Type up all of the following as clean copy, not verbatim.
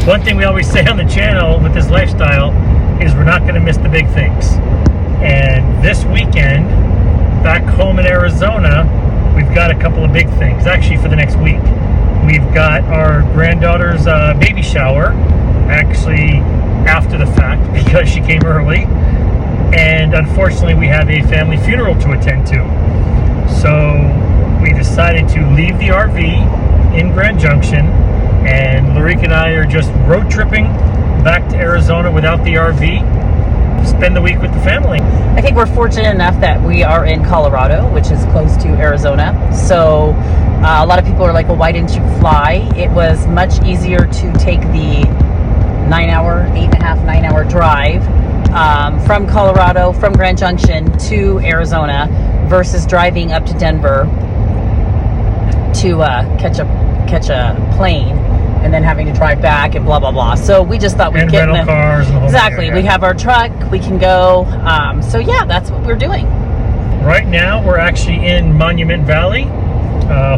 One thing we always say on the channel with this lifestyle is we're not going to miss the big things. And this weekend, back home in Arizona, we've got a couple of big things. Actually, for the next week, we've got our granddaughter's baby shower, actually after the fact because she came early. And unfortunately, we have a family funeral to attend to. So we decided to leave the RV in Grand Junction, and Lareka and I are just road tripping back to Arizona without the RV, spend the week with the family. I think we're fortunate enough that we are in Colorado, which is close to Arizona. So a lot of people are like, well, why didn't you fly? It was much easier to take the 9-hour drive from Colorado, from Grand Junction to Arizona versus driving up to Denver to catch a plane and then having to drive back and blah blah blah. So we just thought we'd get rental cars and the whole exactly. thing, We have our truck, we can go. So yeah, that's what we're doing. Right now, we're actually in Monument Valley,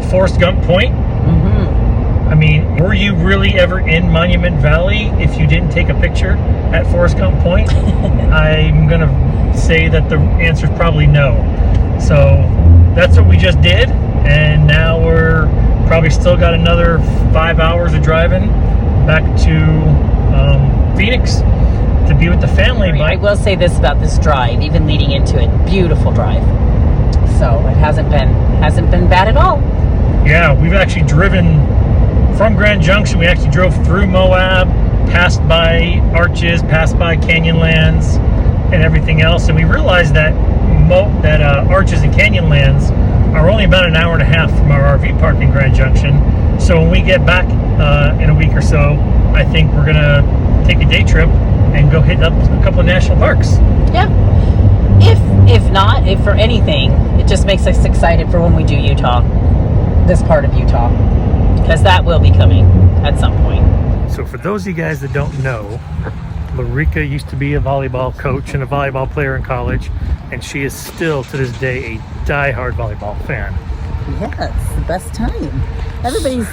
Forrest Gump Point. I mean, were you really ever in Monument Valley if you didn't take a picture at Forrest Gump Point? I'm going to say that the answer is probably no. So that's what we just did. And now we're probably still got another 5 hours of driving back to Phoenix to be with the family. But I will say this about this drive, even leading into it, beautiful drive. So it hasn't been bad at all. Yeah, we've actually driven from Grand Junction. We actually drove through Moab, passed by Arches, passed by Canyonlands, and everything else. And we realized that Arches and Canyonlands are only about an hour and a half from our RV park in Grand Junction. So when we get back in a week or so, I think we're gonna take a day trip and go hit up a couple of national parks. Yeah. If for anything, it just makes us excited for when we do Utah, this part of Utah, because that will be coming at some point. So for those of you guys that don't know, Lareka used to be a volleyball coach and a volleyball player in college, and she is still to this day a die-hard volleyball fan. Yes, the best time. Everybody's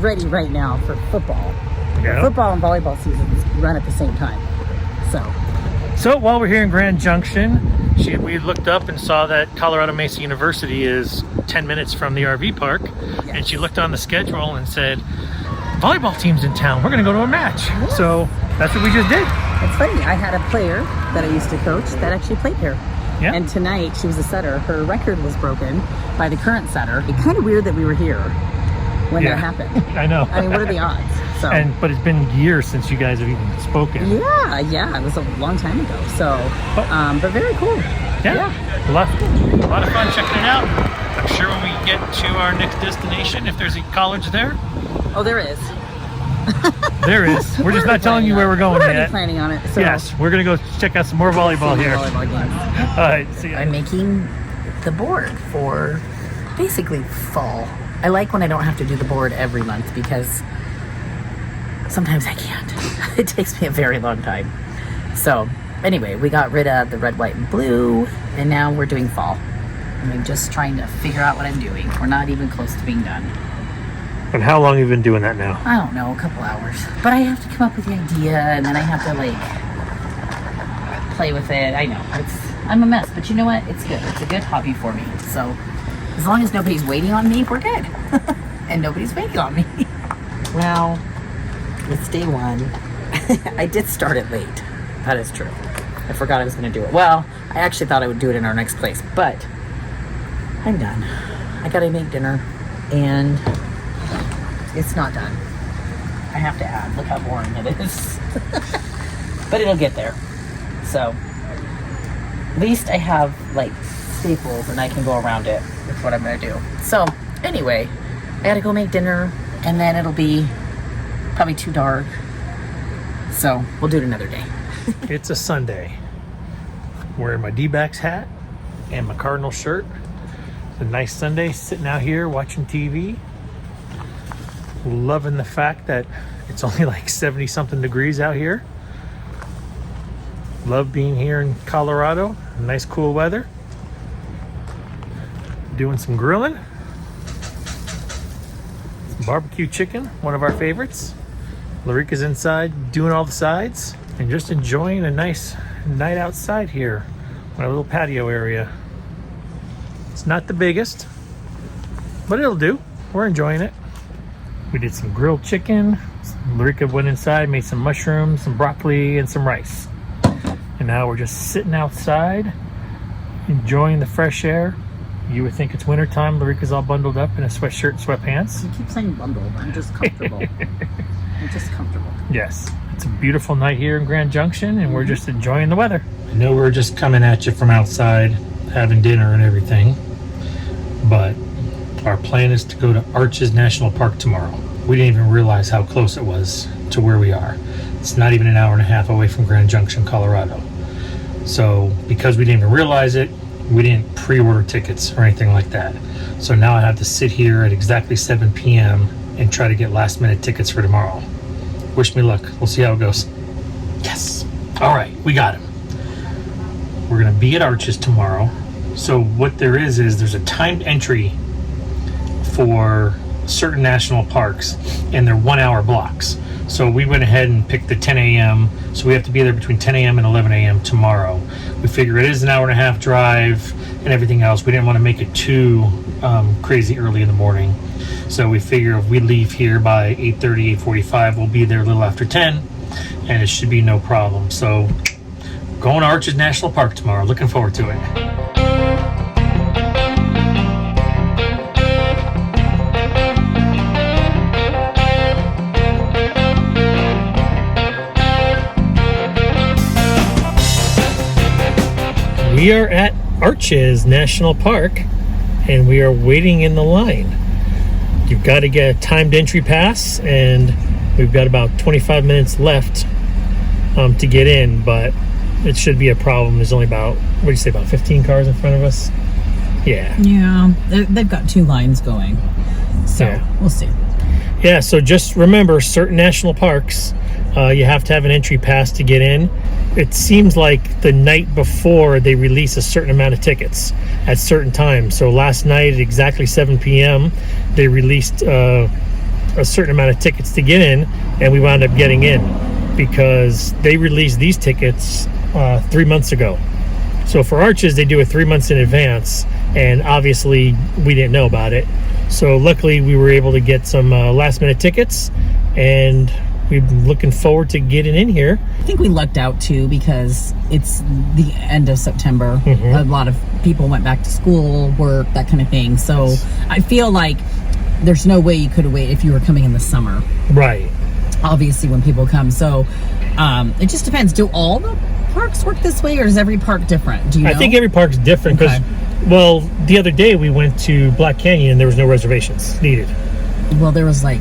ready right now for football. Yeah. Football and volleyball seasons run at the same time. So while we're here in Grand Junction, we looked up and saw that Colorado Mesa University is 10 minutes from the RV park. Yes. And she looked on the schedule and said, volleyball team's in town, we're gonna go to a match. Yes. So that's what we just did. It's funny, I had a player that I used to coach that actually played here. Yeah. And tonight she was a setter. Her record was broken by the current setter. It's kind of weird that we were here when that happened. I know. I mean, what are the odds? So. But it's been years since you guys have even spoken. Yeah, it was a long time ago. So, but very cool. Yeah. A lot of fun checking it out. I'm sure when we get to our next destination, if there's a college there. Oh, there is. There is. We're just not telling you where we're going yet. We're planning on it. So. Yes, we're going to go check out some more volleyball here. Volleyball games. All right, see ya. I'm making the board for basically fall. I like when I don't have to do the board every month because sometimes I can't. It takes me a very long time. So anyway, we got rid of the red, white, and blue, and now we're doing fall. And I'm just trying to figure out what I'm doing. We're not even close to being done. And how long have you been doing that now? I don't know, a couple hours. But I have to come up with the idea, and then I have to play with it. I know, I'm a mess, but you know what? It's good. It's a good hobby for me. So as long as nobody's waiting on me, we're good. And nobody's waiting on me. Well, it's day one. I did start it late. That is true. I forgot I was going to do it. Well, I actually thought I would do it in our next place, but I'm done. I got to make dinner, and it's not done. I have to add. Look how boring it is. But it'll get there. So, at least I have, staples, and I can go around it. That's what I'm going to do. So, anyway, I got to go make dinner, and then it'll be probably too dark. So, we'll do it another day. It's a Sunday. I'm wearing my D-backs hat and my Cardinal shirt. It's a nice Sunday, sitting out here watching TV. Loving the fact that it's only 70-something degrees out here. Love being here in Colorado. Nice cool weather. Doing some grilling. Some barbecue chicken, one of our favorites. Lareka's inside doing all the sides and just enjoying a nice night outside here on a little patio area. It's not the biggest, but it'll do. We're enjoying it. We did some grilled chicken. Lareka went inside, made some mushrooms, some broccoli, and some rice. And now we're just sitting outside, enjoying the fresh air. You would think it's wintertime. Lareka's all bundled up in a sweatshirt and sweatpants. You keep saying bundled. I'm just comfortable. I'm just comfortable. Yes, it's a beautiful night here in Grand Junction, and we're just enjoying the weather. I know we're just coming at you from outside, having dinner and everything, but our plan is to go to Arches National Park tomorrow. We didn't even realize how close it was to where we are. It's not even an hour and a half away from Grand Junction, Colorado. So because we didn't even realize it, we didn't pre-order tickets or anything like that. So now I have to sit here at exactly 7 p.m. and try to get last minute tickets for tomorrow. Wish me luck. We'll see how it goes. Yes. All right, we got him. We're gonna be at Arches tomorrow. So what there is there's a timed entry for certain national parks, and they're 1 hour blocks. So we went ahead and picked the 10 a.m. So we have to be there between 10 a.m. and 11 a.m. tomorrow. We figure it is an hour and a half drive and everything else. We didn't want to make it too crazy early in the morning. So we figure if we leave here by 8:30, 8:45, we'll be there a little after 10, and it should be no problem. So going to Arches National Park tomorrow. Looking forward to it. We are at Arches National Park, and we are waiting in the line. You've got to get a timed entry pass, and we've got about 25 minutes left to get in, but it should be a problem. There's only about, what do you say, about 15 cars in front of us? Yeah. Yeah, they've got 2 lines going, so Yeah. we'll see. Yeah, so just remember, certain national parks, you have to have an entry pass to get in. It seems like the night before they release a certain amount of tickets at certain times. So last night at exactly 7 p.m., they released a certain amount of tickets to get in, and we wound up getting in because they released these tickets 3 months ago. So for Arches, they do it 3 months in advance, and obviously we didn't know about it. So luckily we were able to get some last minute tickets, and we've been looking forward to getting in here. I think we lucked out too because it's the end of September. Mm-hmm. A lot of people went back to school, work, that kind of thing. So I feel like there's no way you could have waited if you were coming in the summer. Right. Obviously when people come. So it just depends. Do all the parks work this way, or is every park different? Do you know? I think every park's different because, well, the other day we went to Black Canyon and there was no reservations needed. Well, there was like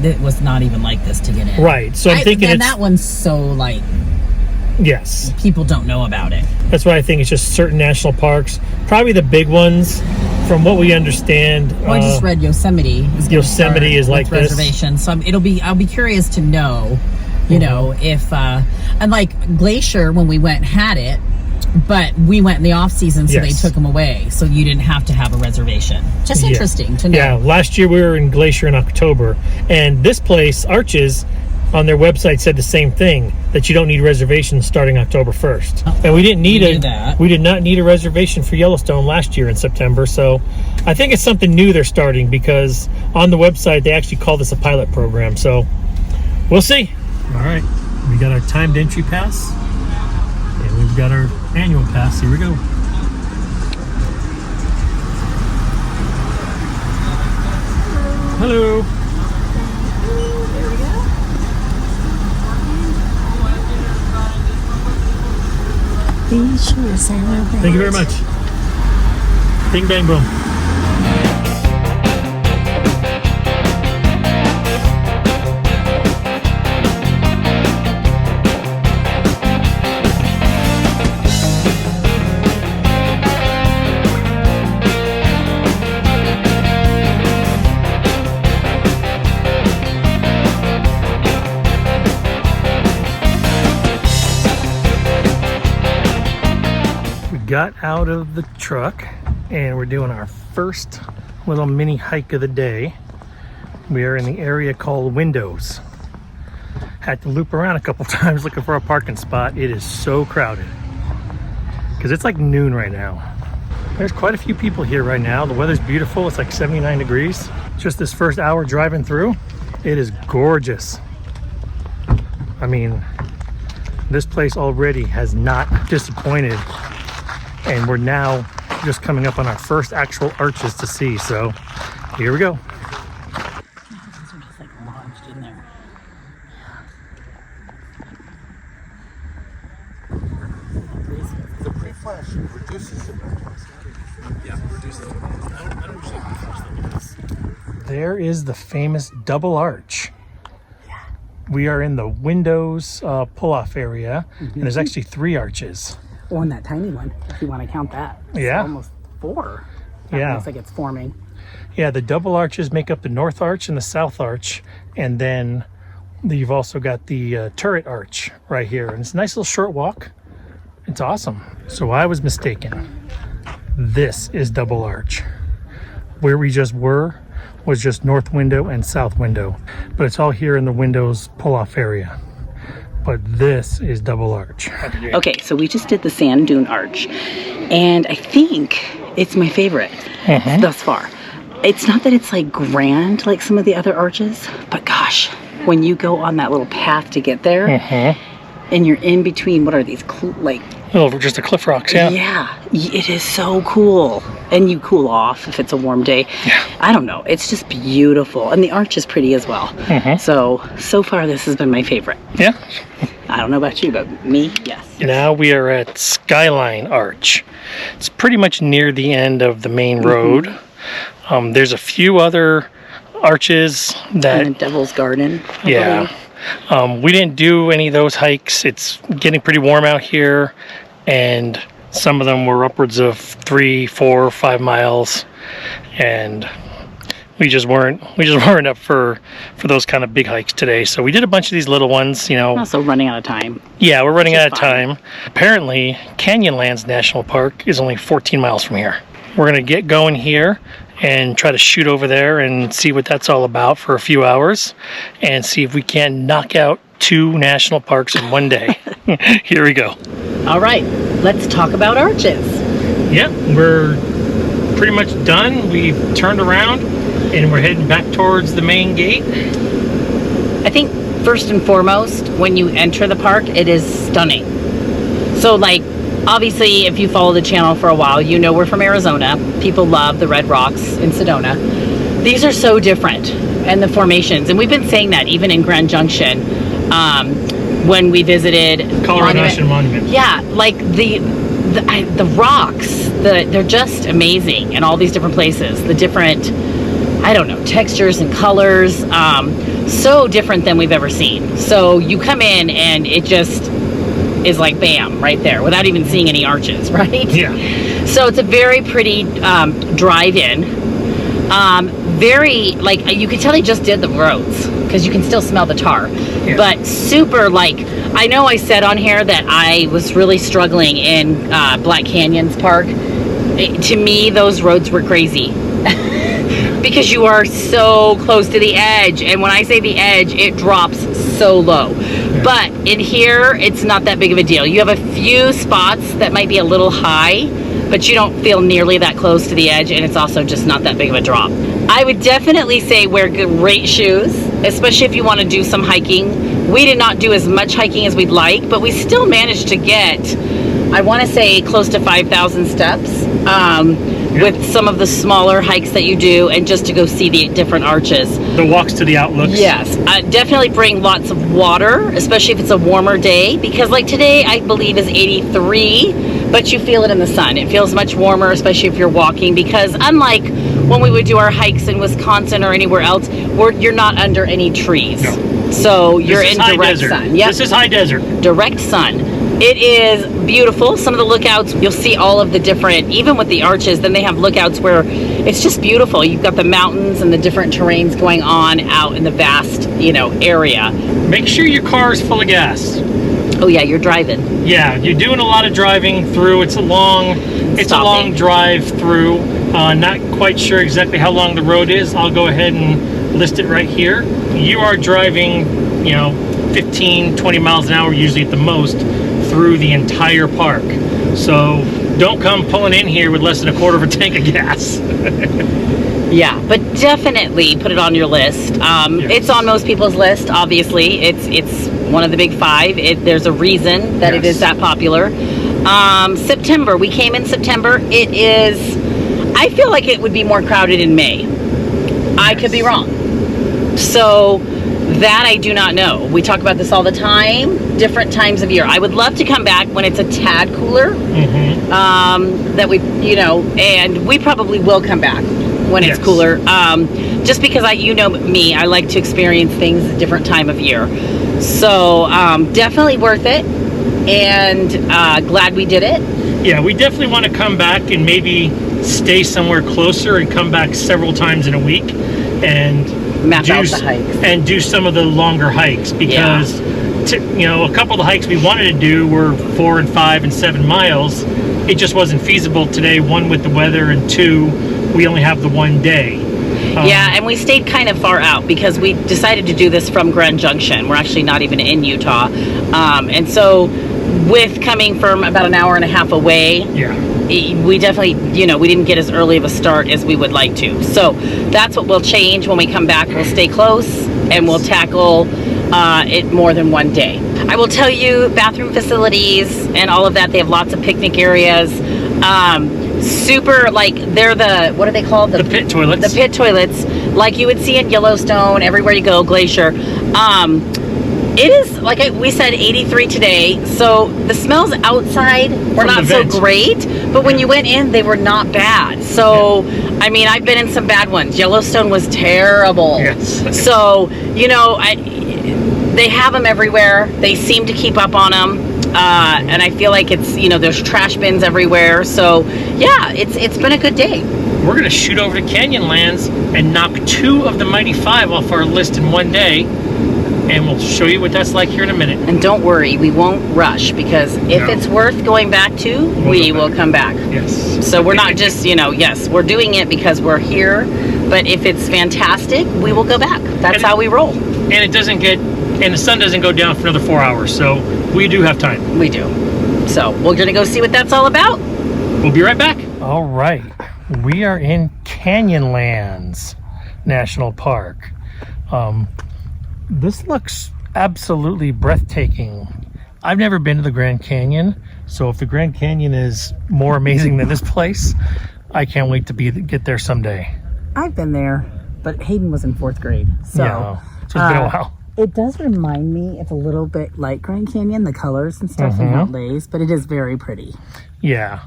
it was not even like this to get in. Right. So I'm thinking and that one's so like, yes, people don't know about it. that's why I think it's just certain national parks, probably the big ones. From what we understand, Well, I just read Yosemite is gonna Yosemite start is like with this. reservations. So I'll be curious to know, you know, if and like Glacier when we went had it, but we went in the off season, so Yes. they took them away, so you didn't have to have a reservation. Just interesting to know. Yeah, last year we were in Glacier in October, and this place, Arches, on their website said the same thing, that you don't need reservations starting October 1st. And we didn't need We knew that. we did not need a reservation for Yellowstone last year in September. So I think it's something new they're starting, because on the website they actually call this a pilot program. So we'll see. All right, we got our timed entry pass, and we've got our annual pass. Here we go. Hello. Thank you very much. Bing, bang, boom. Got out of the truck and we're doing our first little mini hike of the day. We are in the area called Windows. Had to loop around a couple times looking for a parking spot. It is so crowded because it's like noon right now. There's quite a few people here right now. The weather's beautiful. It's like 79 degrees. Just this first hour driving through, it is gorgeous. I mean, this place already has not disappointed, and we're now just coming up on our first actual arches to see. So here we go. These are just like lodged in there. The pre-flash reduces it. Yeah, reduces it. I don't usually pre-flash them because There is the famous double arch. We are in the windows pull-off area, and there's actually 3 arches. Oh, and that tiny one, if you want to count that. It's Yeah. almost 4. That Yeah. looks like it's forming. Yeah, the double arches make up the north arch and the south arch, and then you've also got the turret arch right here, and it's a nice little short walk. It's awesome. So I was mistaken. This is double arch. Where we just were was just north window and south window, but it's all here in the windows pull-off area. But this is double arch. Okay, so we just did the sand dune arch, and I think it's my favorite thus far. It's not that it's like grand like some of the other arches, but gosh, when you go on that little path to get there, and you're in between, what are these, Just the cliff rocks, yeah. Yeah, it is so cool. And you cool off if it's a warm day. Yeah. I don't know, it's just beautiful. And the arch is pretty as well. So far this has been my favorite. Yeah. I don't know about you, but me, yes. Now we are at Skyline Arch. It's pretty much near the end of the main road. There's a few other arches that... And the Devil's Garden. I Yeah. believe. We didn't do any of those hikes. It's getting pretty warm out here, and some of them were upwards of 3, 4, 5 miles, and we just weren't up for those kind of big hikes today. So we did a bunch of these little ones, you know. Also running out of time. Yeah, we're running out of fine. time. Apparently, Canyonlands National Park is only 14 miles from here. We're gonna get going here and try to shoot over there and see what that's all about for a few hours, and see if we can knock out 2 national parks in one day. Here we go. All right, let's talk about arches. Yep, we're pretty much done. We've turned around and we're heading back towards the main gate. I think first and foremost, when you enter the park, it is stunning. So like, obviously, if you follow the channel for a while, you know we're from Arizona. People love the red rocks in Sedona. These are so different, and the formations. And we've been saying that even in Grand Junction, when we visited Colorado National Monument. Yeah, like the rocks, they're just amazing in all these different places. The different, I don't know, textures and colors, so different than we've ever seen. So you come in and it just is like bam, right there, without even seeing any arches, right? Yeah. So it's a very pretty drive-in. Very, like, you can tell they just did the roads, because you can still smell the tar. Yeah. But super, like, I know I said on here that I was really struggling in Black Canyons Park. To me, those roads were crazy. Because you are so close to the edge, and when I say the edge, it drops so low. Yeah. But in here, it's not that big of a deal. You have a few spots that might be a little high, but you don't feel nearly that close to the edge, and it's also just not that big of a drop. I would definitely say wear great shoes, especially if you want to do some hiking. We did not do as much hiking as we'd like, but we still managed to get, I want to say, close to 5,000 steps. With some of the smaller hikes that you do, and just to go see the different arches. The walks to the outlooks. Yes. Definitely bring lots of water, especially if it's a warmer day, because like today I believe is 83, but you feel it in the sun. It feels much warmer, especially if you're walking, because unlike when we would do our hikes in Wisconsin or anywhere else, you're not under any trees. No. So you're in direct sun. Yep. This is high desert. Direct sun. It is beautiful. Some of the lookouts, you'll see all of the different, even with the arches, then they have lookouts where it's just beautiful. You've got the mountains and the different terrains going on out in the vast, area. Make sure your car is full of gas. Oh yeah, you're driving. Yeah, you're doing a lot of driving through. It's a long drive through. Not quite sure exactly how long the road is. I'll go ahead and list it right here. You are driving, 15, 20 miles an hour, usually at the most, through the entire park. So don't come pulling in here with less than a quarter of a tank of gas. Yeah, but definitely put it on your list. Yes. It's on most people's list, obviously. It's one of the big five. There's a reason that it is that popular. September, we came in September. It is, I feel like it would be more crowded in May. I could be wrong. So that I do not know. We talk about this all the time, different times of year. I would love to come back when it's a tad cooler. That we, and we probably will come back when it's cooler. Just because you know me, I like to experience things at a different time of year. So definitely worth it, and glad we did it. Yeah, we definitely want to come back and maybe stay somewhere closer and come back several times in a week and map out the hikes and do some of the longer hikes, because a couple of the hikes we wanted to do were 4 and 5 and 7 miles. It just wasn't feasible today, one with the weather, and two, we only have the one day. Yeah, and we stayed kind of far out because we decided to do this from Grand Junction. We're actually not even in Utah. And so with coming from about an hour and a half away, we definitely, we didn't get as early of a start as we would like to. So that's what we'll change when we come back. We'll stay close and we'll tackle it more than one day. I will tell you, bathroom facilities and all of that, they have lots of picnic areas. Super, like, they're what are they called? The pit toilets. The pit toilets, like you would see in Yellowstone, everywhere you go, Glacier. It is, like we said, 83 today, so the smells outside were not so great, but when you went in, they were not bad. So, I mean, I've been in some bad ones. Yellowstone was terrible. Yes. So, they have them everywhere. They seem to keep up on them. And I feel like it's, there's trash bins everywhere. So, yeah, it's been a good day. We're going to shoot over to Canyonlands and knock 2 of the Mighty 5 off our list in one day. And we'll show you what that's like here in a minute. And don't worry, we won't rush, because if it's worth going back to, we will come back. Yes. So we're not just, yes, we're doing it because we're here. But if it's fantastic, we will go back. That's how we roll. And it doesn't and the sun doesn't go down for another 4 hours, so we do have time. We do. So we're gonna go see what that's all about. We'll be right back. All right, we are in Canyonlands National Park. This looks absolutely breathtaking. I've never been to the Grand Canyon, so if the Grand Canyon is more amazing than this place, I can't wait to get there someday. I've been there, but Hayden was in 4th grade, so it's been a while. It does remind me, it's a little bit like Grand Canyon, the colors and stuff and outlays, but it is very pretty. Yeah,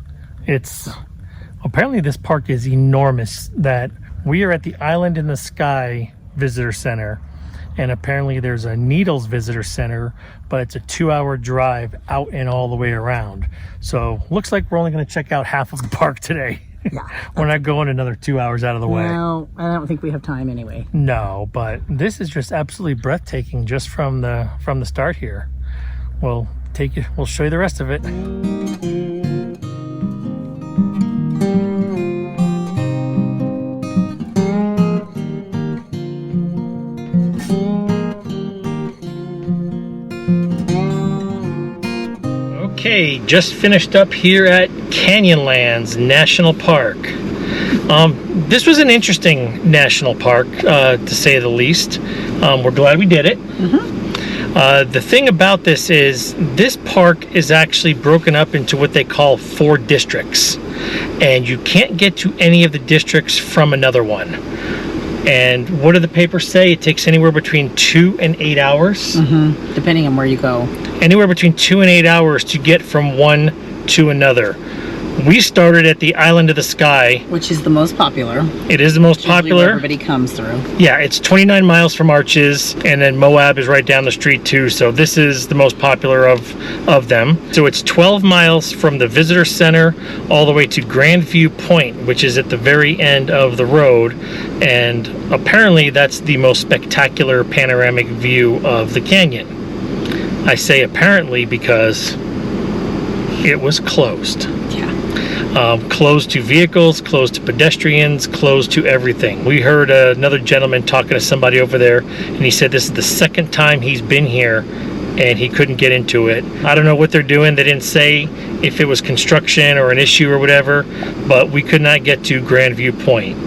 apparently this park is enormous, that we are at the Island in the Sky Visitor Center, and apparently there's a Needles Visitor Center, but it's a 2-hour drive out and all the way around. So looks like we're only going to check out half of the park today. Yeah. We're not going another 2 hours out of the way. No, I don't think we have time anyway. No, but this is just absolutely breathtaking just from the start here. We'll show you the rest of it. Okay, just finished up here at Canyonlands National Park. This was an interesting national park, to say the least. We're glad we did it. The thing about this is, this park is actually broken up into what they call 4 districts. And you can't get to any of the districts from another one. And what do the papers say? It takes anywhere between 2 and 8 hours. Depending on where you go. Anywhere between 2 and 8 hours to get from one to another. We started at the Island of the Sky, which is the most popular. It is the most popular. Where everybody comes through. Yeah, it's 29 miles from Arches, and then Moab is right down the street too. So this is the most popular of them. So it's 12 miles from the visitor center all the way to Grand Point, which is at the very end of the road. And apparently that's the most spectacular panoramic view of the canyon. I say apparently because it was closed. Yeah. Closed to vehicles, closed to pedestrians, closed to everything. We heard another gentleman talking to somebody over there, and he said this is the second time he's been here and he couldn't get into it. I don't know what they're doing. They didn't say if it was construction or an issue or whatever, but we could not get to Grand View Point.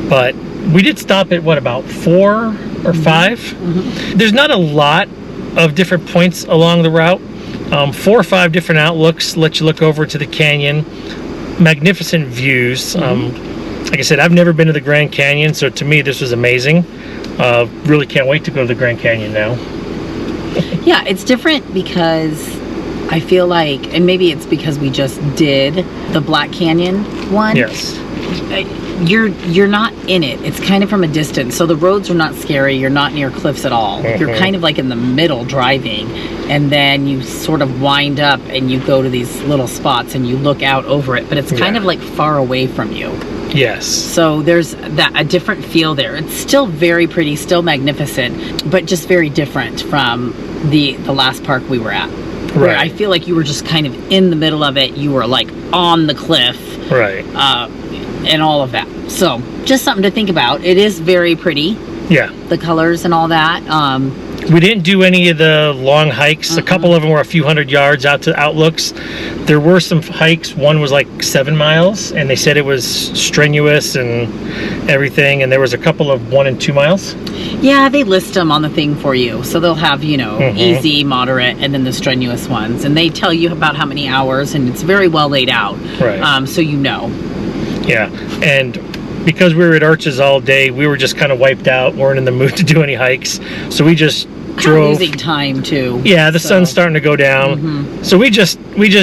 But we did stop at, what, about 4 or 5? There's not a lot of different points along the route. 4 or 5 different outlooks let you look over to the canyon. Magnificent views. Like I said, I've never been to the Grand Canyon, so to me this was amazing. Really can't wait to go to the Grand Canyon now. Yeah, it's different because I feel like, and maybe it's because we just did the Black Canyon one. Yes. You're not in it. It's kind of from a distance, so the roads are not scary. You're not near cliffs at all. You're kind of like in the middle driving, and then you sort of wind up and you go to these little spots and you look out over it, but it's kind of like far away from you. Yes. So there's a different feel there. It's still very pretty, still magnificent, but just very different from the last park we were at. Where I feel like you were just kind of in the middle of it. You were like on the cliff. Right. And all of that. So just something to think about. It is very pretty. Yeah. The colors and all that. We didn't do any of the long hikes. A couple of them were a few hundred yards out to outlooks. There were some hikes. One was like 7 miles, and they said it was strenuous and everything. And there was a couple of 1 and 2 miles. Yeah, they list them on the thing for you. So they'll have, you know, easy, moderate, and then the strenuous ones. And they tell you about how many hours, and it's very well laid out. Right. So you know. Yeah. And because we were at Arches all day, we were just kind of wiped out, weren't in the mood to do any hikes, so we just drove. Losing time too. Yeah, the sun's starting to go down, so we just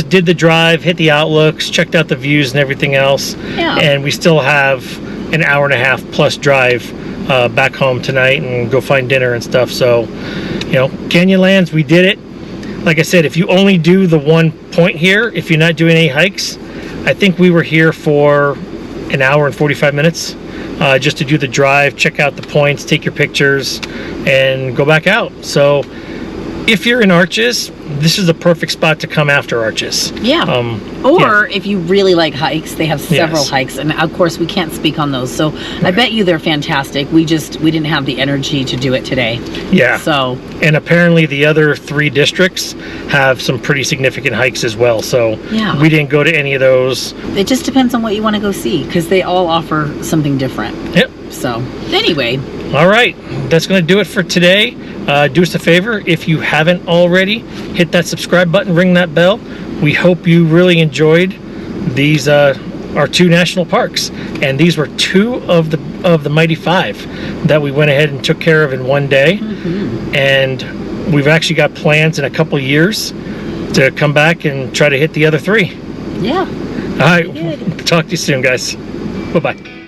did the drive, hit the outlooks, checked out the views and everything else. Yeah. And we still have an hour and a half plus drive back home tonight and go find dinner and stuff. So, you know, Canyonlands, we did it. Like I said, if you only do the one point here, if you're not doing any hikes, I think we were here for an hour and 45 minutes just to do the drive, check out the points, take your pictures, and go back out. So if you're in Arches, this is the perfect spot to come after Arches. Yeah. Or if you really like hikes, they have several hikes, and of course we can't speak on those. So I bet you they're fantastic. We didn't have the energy to do it today. Yeah. So. And apparently the other 3 districts have some pretty significant hikes as well. So we didn't go to any of those. It just depends on what you want to go see, because they all offer something different. Yep. So anyway. All right, that's going to do it for today. Do us a favor, if you haven't already, hit that subscribe button, ring that bell. We hope you really enjoyed these our 2 national parks, and these were 2 of the mighty 5 that we went ahead and took care of in one day. And we've actually got plans in a couple years to come back and try to hit the other 3. Yeah. All right, talk to you soon, guys. Bye-bye.